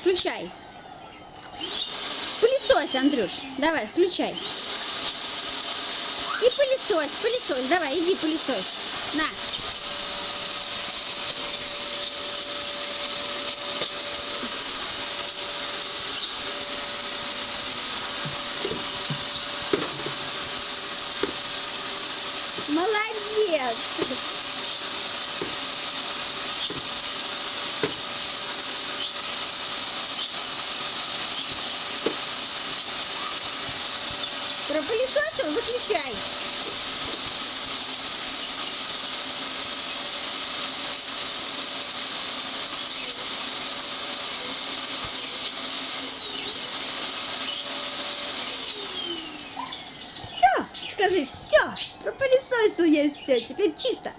включай. Пылесось, Андрюш. Давай, включай. И пылесось, пылесось. Давай, иди пылесось. На. Молодец! Пропылесосил, выключай. Все, скажи, все, пропылесосил я все, теперь чисто.